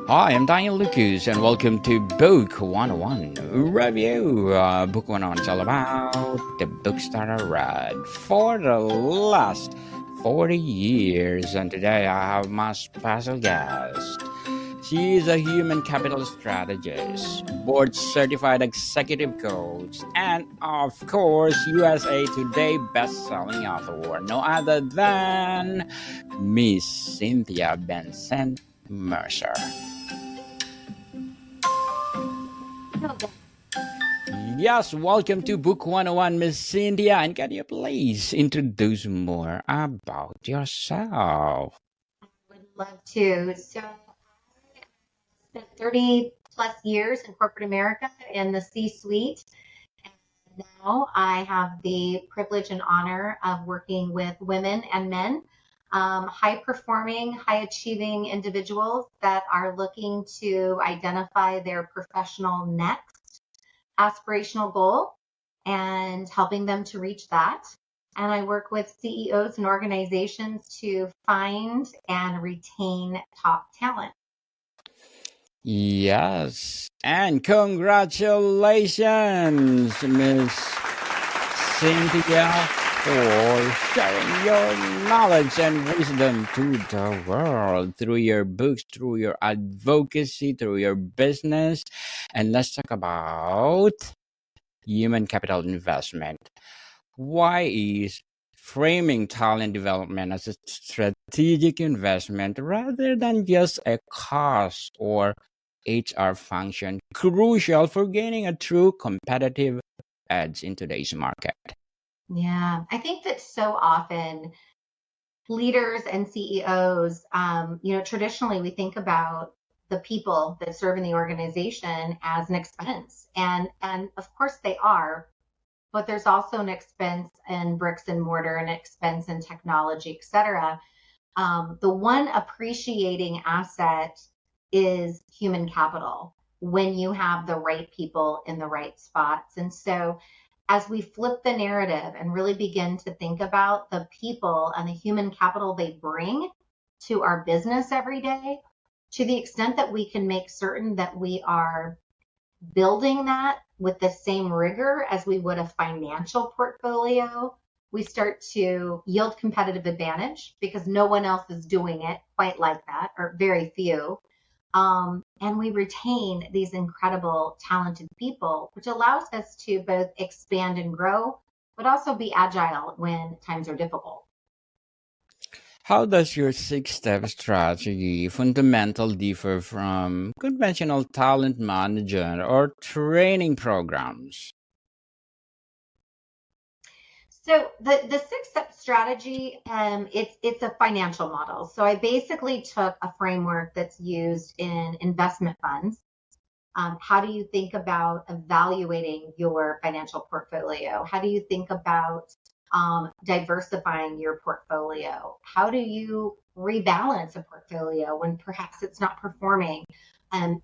Hi, I'm Daniel Lucas, and welcome to Book 101 Review. Book 101 is all about the books that I read for the last 40 years. And today I have my special guest. She is a human capital strategist, board certified executive coach, and of course, USA Today best-selling author, no other than Miss Cynthia Bentzen-Mercer. Yes, welcome to Book 101, Miss Cynthia. And can you please introduce more about yourself? Would love to. So I spent 30 plus years in corporate America in the C-suite. And now I have the privilege and honor of working with women and men, high performing, high achieving individuals that are looking to identify their professional next aspirational goal and helping them to reach that. And I work with CEOs and organizations to find and retain top talent. Yes, and congratulations, Miss Cynthia, for sharing your knowledge and wisdom to the world through your books, through your advocacy, through your business. And let's talk about human capital investment. Why is framing talent development as a strategic investment rather than just a cost or HR function crucial for gaining a true competitive edge in today's market? Yeah, I think that so often leaders and CEOs, traditionally we think about the people that serve in the organization as an expense, and of course they are, but there's also an expense in bricks and mortar, an expense in technology, et cetera. The one appreciating asset is human capital when you have the right people in the right spots. And so as we flip the narrative and really begin to think about the people and the human capital they bring to our business every day, to the extent that we can make certain that we are building that with the same rigor as we would a financial portfolio, we start to yield competitive advantage because no one else is doing it quite like that, or very few. And we retain these incredible, talented people, which allows us to both expand and grow, but also be agile when times are difficult. How does your six-step strategy fundamental differ from conventional talent management or training programs? So the six-step strategy, it's a financial model. So I basically took a framework that's used in investment funds. How do you think about evaluating your financial portfolio? How do you think about diversifying your portfolio? How do you rebalance a portfolio when perhaps it's not performing?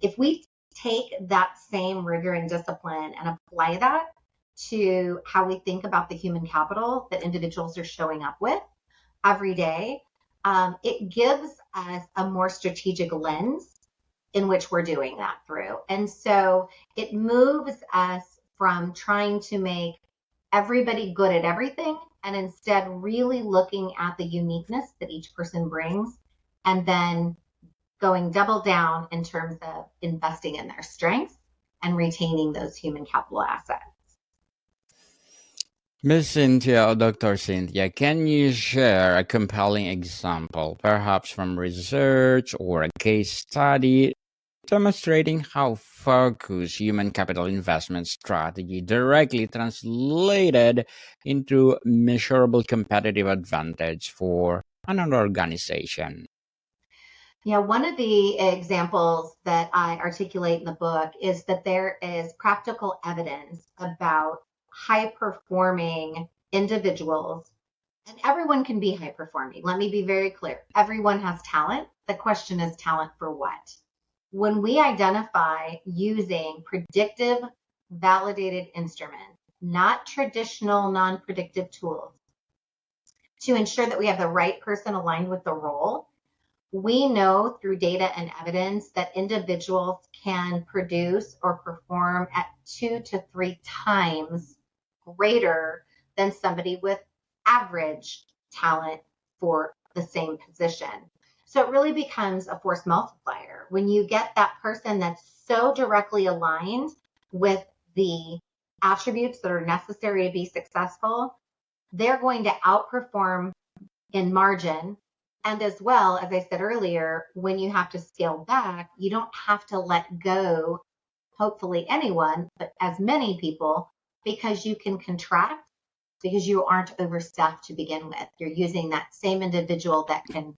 If we take that same rigor and discipline and apply that to how we think about the human capital that individuals are showing up with every day, it gives us a more strategic lens in which we're doing that through. And so it moves us from trying to make everybody good at everything and instead really looking at the uniqueness that each person brings and then going double down in terms of investing in their strengths and retaining those human capital assets. Miss Cynthia or Dr. Cynthia, can you share a compelling example, perhaps from research or a case study, demonstrating how focused human capital investment strategy directly translated into measurable competitive advantage for an organization? Yeah, one of the examples that I articulate in the book is that there is practical evidence about high performing individuals, and everyone can be high performing. Let me be very clear. Everyone has talent. The question is talent for what? When we identify using predictive validated instruments, not traditional non-predictive tools, to ensure that we have the right person aligned with the role, We know through data and evidence that individuals can produce or perform at 2 to 3 times greater than somebody with average talent for the same position. So it really becomes a force multiplier. When you get that person that's so directly aligned with the attributes that are necessary to be successful, they're going to outperform in margin. And as well, as I said earlier, when you have to scale back, you don't have to let go, hopefully anyone, but as many people, because you can contract because you aren't overstaffed to begin with. You're using that same individual that can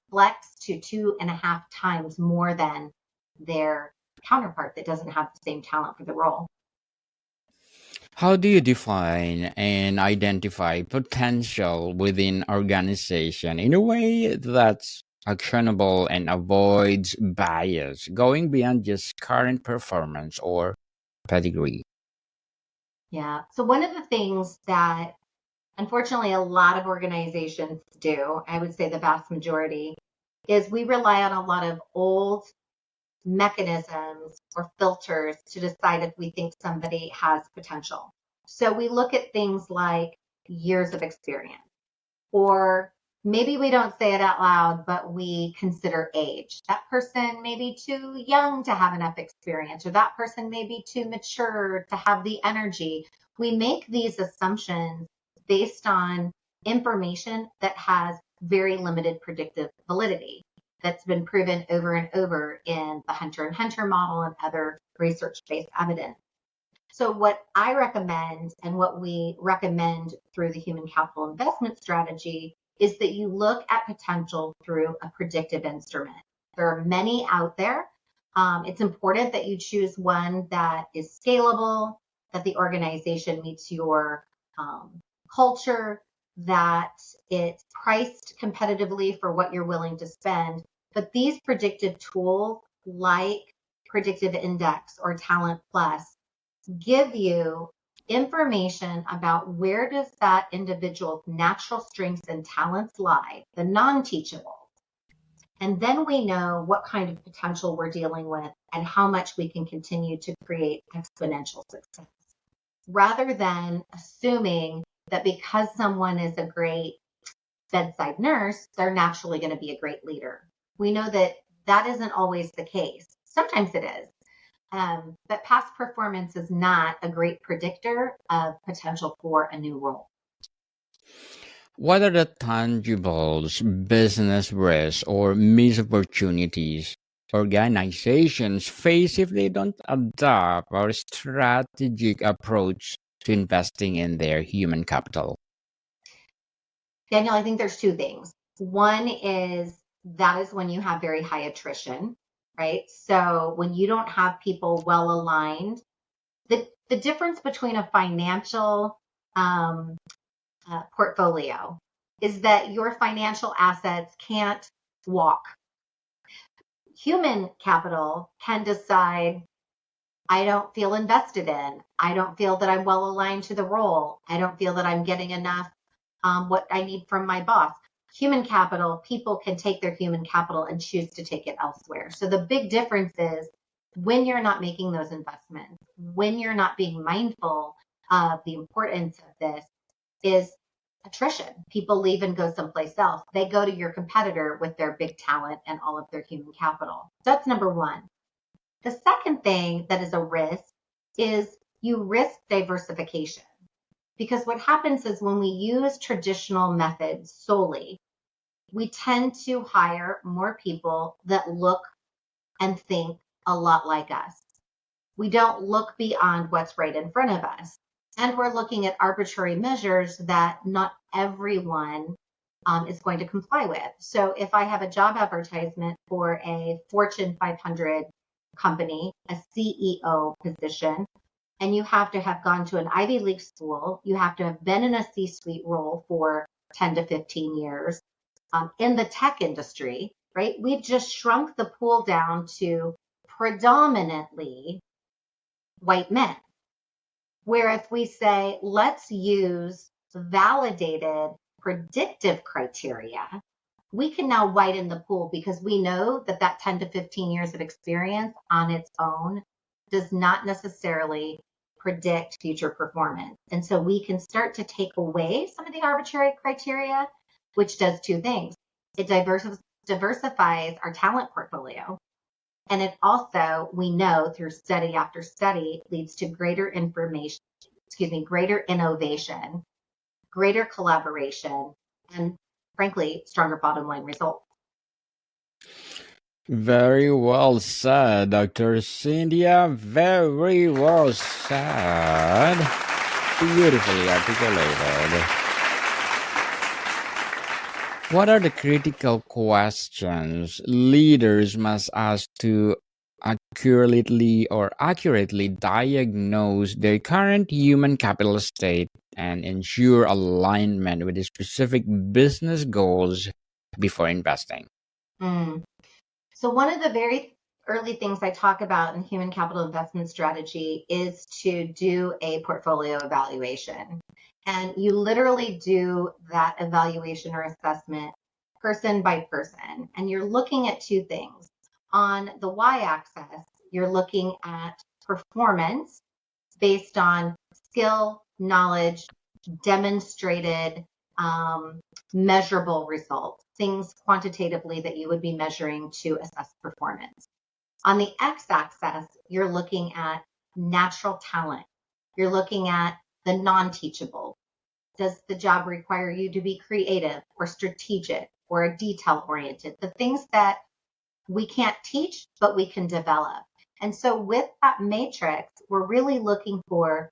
flex to 2.5 times more than their counterpart that doesn't have the same talent for the role. How do you define and identify potential within organization in a way that's actionable and avoids bias, going beyond just current performance or pedigree? Yeah. So one of the things that unfortunately a lot of organizations do, I would say the vast majority, is we rely on a lot of old mechanisms or filters to decide if we think somebody has potential. So we look at things like years of experience, or maybe we don't say it out loud, but we consider age. That person may be too young to have enough experience, or that person may be too mature to have the energy. We make these assumptions based on information that has very limited predictive validity that's been proven over and over in the Hunter and Hunter model and other research-based evidence. So what I recommend and what we recommend through the human capital investment strategy is that you look at potential through a predictive instrument. There are many out there. It's important that you choose one that is scalable, that the organization meets your culture, that it's priced competitively for what you're willing to spend. But these predictive tools like Predictive Index or Talent Plus give you information about where does that individual's natural strengths and talents lie, the non-teachable. And then we know what kind of potential we're dealing with and how much we can continue to create exponential success. Rather than assuming that because someone is a great bedside nurse, they're naturally going to be a great leader. We know that that isn't always the case. Sometimes it is. But past performance is not a great predictor of potential for a new role. What are the tangibles, business risks, or missed opportunities organizations face if they don't adopt our strategic approach to investing in their human capital? Daniel, I think there's two things. One is that is when you have very high attrition, right? So when you don't have people well aligned, the difference between a financial portfolio is that your financial assets can't walk. Human capital can decide, I don't feel invested in. I don't feel that I'm well aligned to the role. I don't feel that I'm getting enough what I need from my boss. Human capital, people can take their human capital and choose to take it elsewhere. So the big difference is when you're not making those investments, when you're not being mindful of the importance of this, is attrition. People leave and go someplace else. They go to your competitor with their big talent and all of their human capital. That's number one. The second thing that is a risk is you risk diversification. Because what happens is when we use traditional methods solely, we tend to hire more people that look and think a lot like us. We don't look beyond what's right in front of us. And we're looking at arbitrary measures that not everyone is going to comply with. So if I have a job advertisement for a Fortune 500 company, a CEO position, and you have to have gone to an Ivy League school, you have to have been in a C-suite role for 10 to 15 years in the tech industry, right? We've just shrunk the pool down to predominantly white men. Where if we say, let's use validated predictive criteria we can now widen the pool because we know that that 10 to 15 years of experience on its own does not necessarily predict future performance. And so we can start to take away some of the arbitrary criteria, which does two things. It diversifies our talent portfolio. And it also, we know through study after study, leads to greater greater innovation, greater collaboration, and frankly, stronger bottom line results. Very well said, Dr. Cynthia. Very well said. Beautifully articulated. What are the critical questions leaders must ask to accurately diagnose their current human capital state and ensure alignment with the specific business goals before investing? So one of the very early things I talk about in human capital investment strategy is to do a portfolio evaluation. And you literally do that evaluation or assessment person by person. And you're looking at two things. On the y-axis, you're looking at performance based on skill, knowledge, demonstrated, measurable results, things quantitatively that you would be measuring to assess performance. On the x-axis, you're looking at natural talent. You're looking at the non-teachable. Does the job require you to be creative or strategic or detail-oriented? The things that we can't teach, but we can develop. And so with that matrix, we're really looking for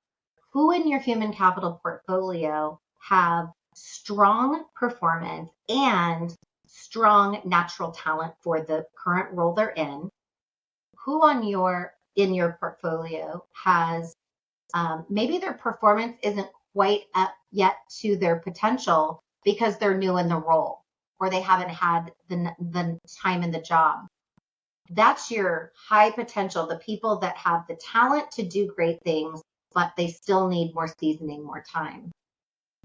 who in your human capital portfolio have strong performance and strong natural talent for the current role they're in. Who in your portfolio has maybe their performance isn't quite up yet to their potential because they're new in the role or they haven't had the time in the job. That's your high potential, the people that have the talent to do great things, but they still need more seasoning, more time.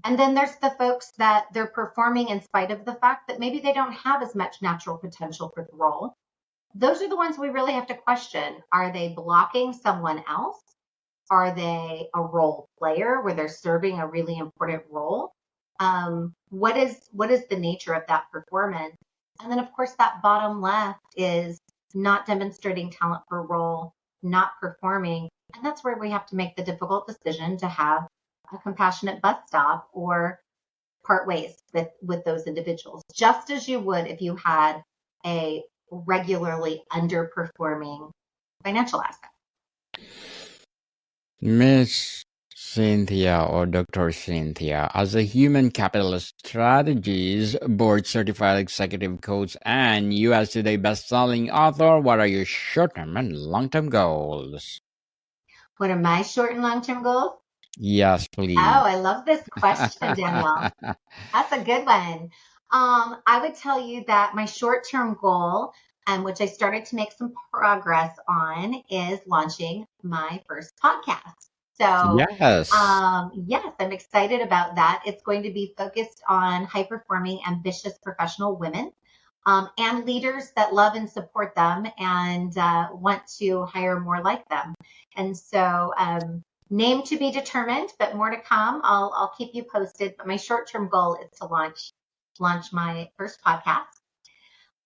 And then there's the folks that they're performing in spite of the fact that maybe they don't have as much natural potential for the role. Those are the ones we really have to question. Are they blocking someone else? Are they a role player where they're serving a really important role? What is the nature of that performance? And then, of course, that bottom left is not demonstrating talent for role, not performing. And that's where we have to make the difficult decision to have a compassionate bus stop or part ways with those individuals, just as you would if you had a regularly underperforming financial asset. Miss Cynthia or Dr. Cynthia, as a human capitalist strategist, board certified executive coach, and US Today bestselling author, what are your short-term and long-term goals? What are my short and long-term goals? Yes, please. Oh, I love this question, Daniel. That's a good one. I would tell you that my short-term goal, which I started to make some progress on, is launching my first podcast. So yes, yes, I'm excited about that. It's going to be focused on high-performing, ambitious professional women and leaders that love and support them and want to hire more like them. And so name to be determined, but more to come. I'll keep you posted. But my short-term goal is to launch my first podcast.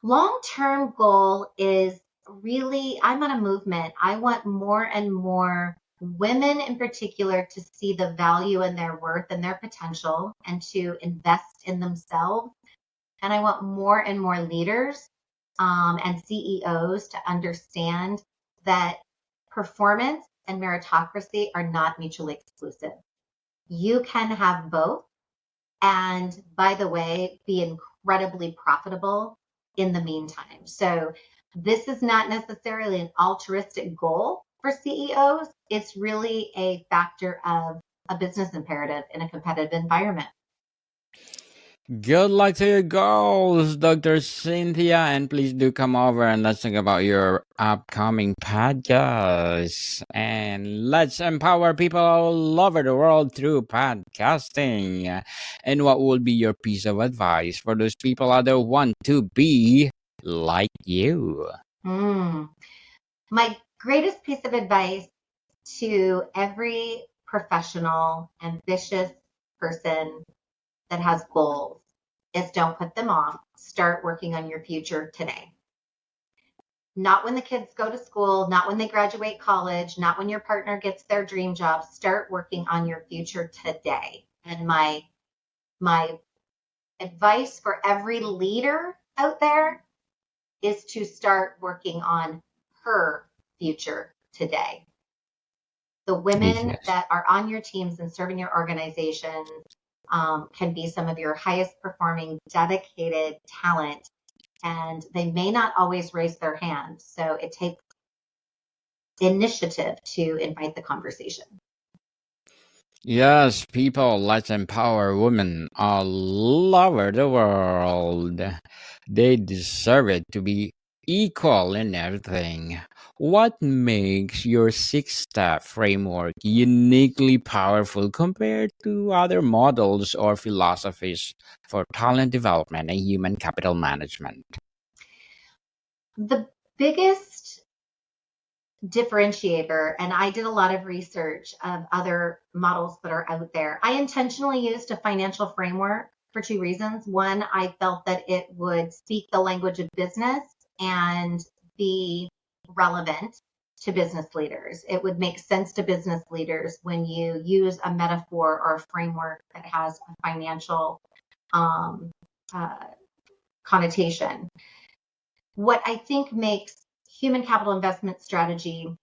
Long-term goal is really, I'm on a movement. I want more and more women in particular to see the value in their worth and their potential and to invest in themselves. And I want more and more leaders and CEOs to understand that performance and meritocracy are not mutually exclusive. You can have both. And by the way, be incredibly profitable in the meantime. So this is not necessarily an altruistic goal for CEOs. It's really a factor of a business imperative in a competitive environment. Good luck to your goals, Dr. Cynthia, and please do come over and let's talk about your upcoming podcast. And let's empower people all over the world through podcasting. And what will be your piece of advice for those people out there who want to be like you? My greatest piece of advice to every professional, ambitious person that has goals is don't put them off. Start working on your future today. Not when the kids go to school, not when they graduate college, not when your partner gets their dream job. Start working on your future today. And my advice for every leader out there is to start working on her future today. The women Yes. that are on your teams and serving your organizations can be some of your highest performing, dedicated talent, and they may not always raise their hand. So it takes initiative to invite the conversation. Yes, people, let's empower women all over the world. They deserve it to be equal in everything. What makes your six-step framework uniquely powerful compared to other models or philosophies for talent development and human capital management? The biggest differentiator, and I did a lot of research of other models that are out there. I intentionally used a financial framework for two reasons. One, I felt that it would speak the language of business and be relevant to business leaders. It would make sense to business leaders when you use a metaphor or a framework that has a financial connotation. What I think makes human capital investment strategy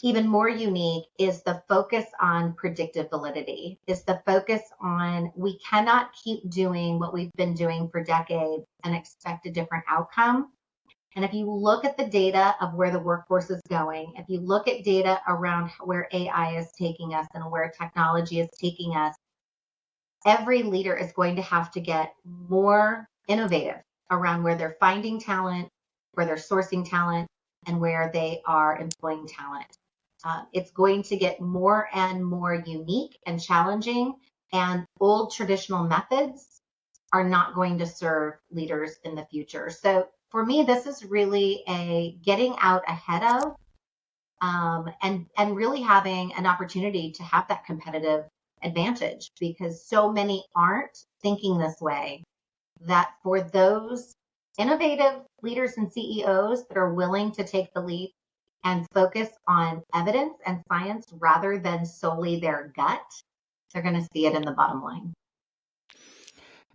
even more unique is the focus on predictive validity, is the focus on we cannot keep doing what we've been doing for decades and expect a different outcome. And if you look at the data of where the workforce is going, if you look at data around where AI is taking us and where technology is taking us, every leader is going to have to get more innovative around where they're finding talent, where they're sourcing talent, and where they are employing talent. It's going to get more and more unique and challenging, and old traditional methods are not going to serve leaders in the future. So for me, this is really a getting out ahead of and really having an opportunity to have that competitive advantage, because so many aren't thinking this way, that for those innovative leaders and CEOs that are willing to take the leap and focus on evidence and science rather than solely their gut, they're going to see it in the bottom line.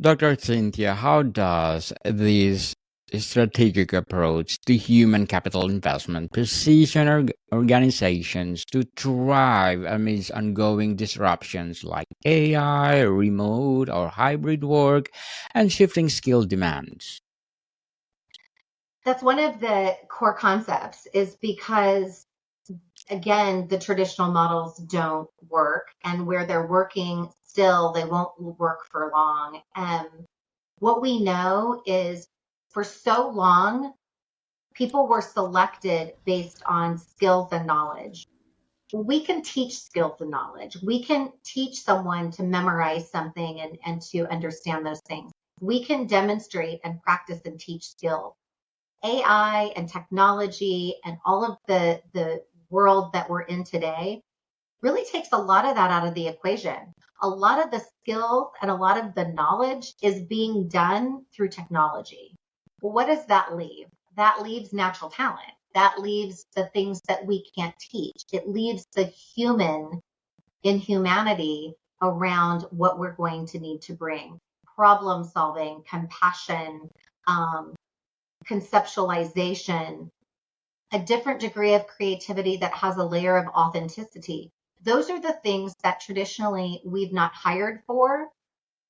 Dr. Cynthia, how does this strategic approach to human capital investment position organizations to thrive amidst ongoing disruptions like AI, remote or hybrid work, and shifting skill demands? That's one of the core concepts, is because again, the traditional models don't work, and where they're working still, they won't work for long. What we know is for so long, people were selected based on skills and knowledge. We can teach skills and knowledge. We can teach someone to memorize something and to understand those things. We can demonstrate and practice and teach skills. AI and technology and all of the world that we're in today really takes a lot of that out of the equation. A lot of the skills and a lot of the knowledge is being done through technology. Well, what does that leave? That leaves natural talent. That leaves the things that we can't teach. It leaves the human in humanity around what we're going to need to bring. Problem solving, compassion, conceptualization, a different degree of creativity that has a layer of authenticity. Those are the things that traditionally we've not hired for,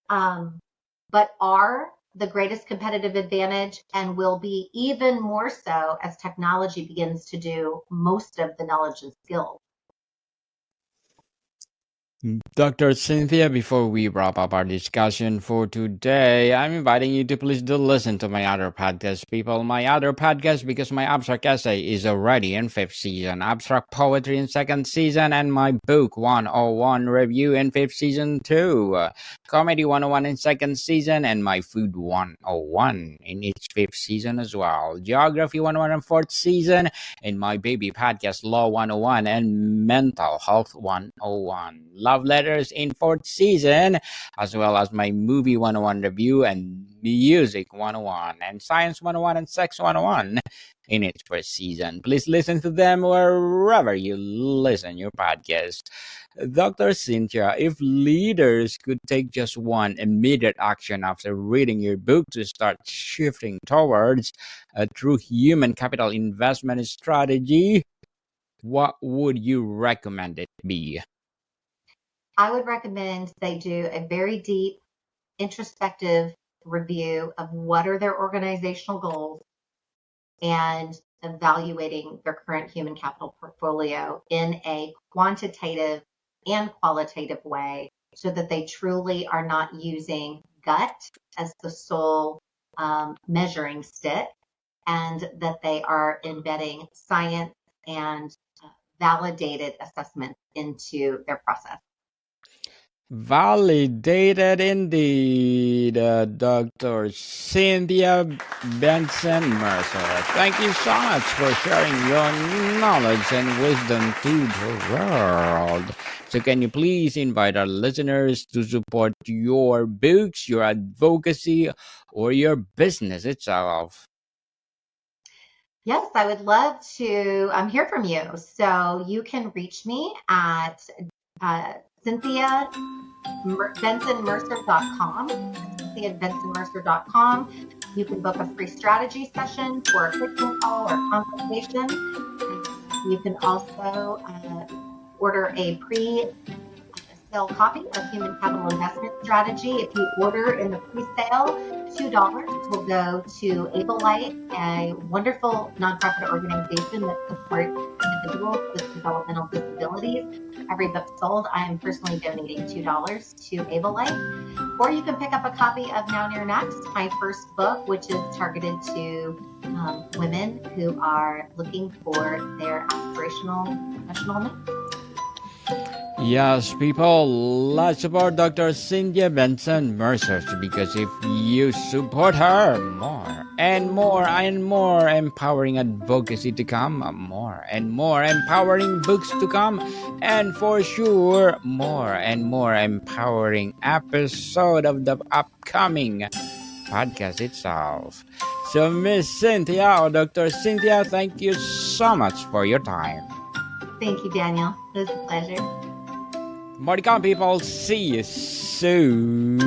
but are the greatest competitive advantage and will be even more so as technology begins to do most of the knowledge and skills. Dr. Cynthia, before we wrap up our discussion for today, I'm inviting you to please do listen to my other podcast, people. My other podcast, because my abstract essay is already in 5th season, abstract poetry in 2nd season, and my book 101 review in 5th season too. Comedy 101 in 2nd season, and my food 101 in its 5th season as well. Geography 101 in 4th season, and my baby podcast Law 101 and Mental Health 101. Love Letters in 4th season, as well as my movie 101 review and music 101 and science 101 and sex 101 in its 1st season. Please listen to them wherever you listen your podcast. Dr. Cynthia, if leaders could take just one immediate action after reading your book to start shifting towards a true human capital investment strategy, what would you recommend it be? I would recommend they do a very deep introspective review of what are their organizational goals and evaluating their current human capital portfolio in a quantitative and qualitative way so that they truly are not using gut as the sole measuring stick, and that they are embedding science and validated assessments into their process. Validated indeed, Dr. Cynthia Bentzen-Mercer. Thank you so much for sharing your knowledge and wisdom to the world. So can you please invite our listeners to support your books, your advocacy, or your business itself? Yes, I would love to hear from you. So you can reach me at Cynthia Bentzen-Mercer.com. CynthiaBentzen-Mercer.com. You can book a free strategy session for a coaching call or consultation. You can also order a pre-sale copy of Human Capital Investment Strategy. If you order in the pre-sale, $2 will go to Able Life, a wonderful nonprofit organization that supports individuals with developmental disabilities. Every book sold, I am personally donating $2 to Able Life. Or you can pick up a copy of Now Near Next, my first book, which is targeted to women who are looking for their aspirational professional needs. Yes, people, let's support Dr. Cynthia Bentzen-Mercer, because if you support her, more and more and more empowering advocacy to come, more and more empowering books to come, and for sure, more and more empowering episode of the upcoming podcast itself. So, Miss Cynthia or Dr. Cynthia, thank you so much for your time. Thank you, Daniel. It was a pleasure. More to come, people. See you soon.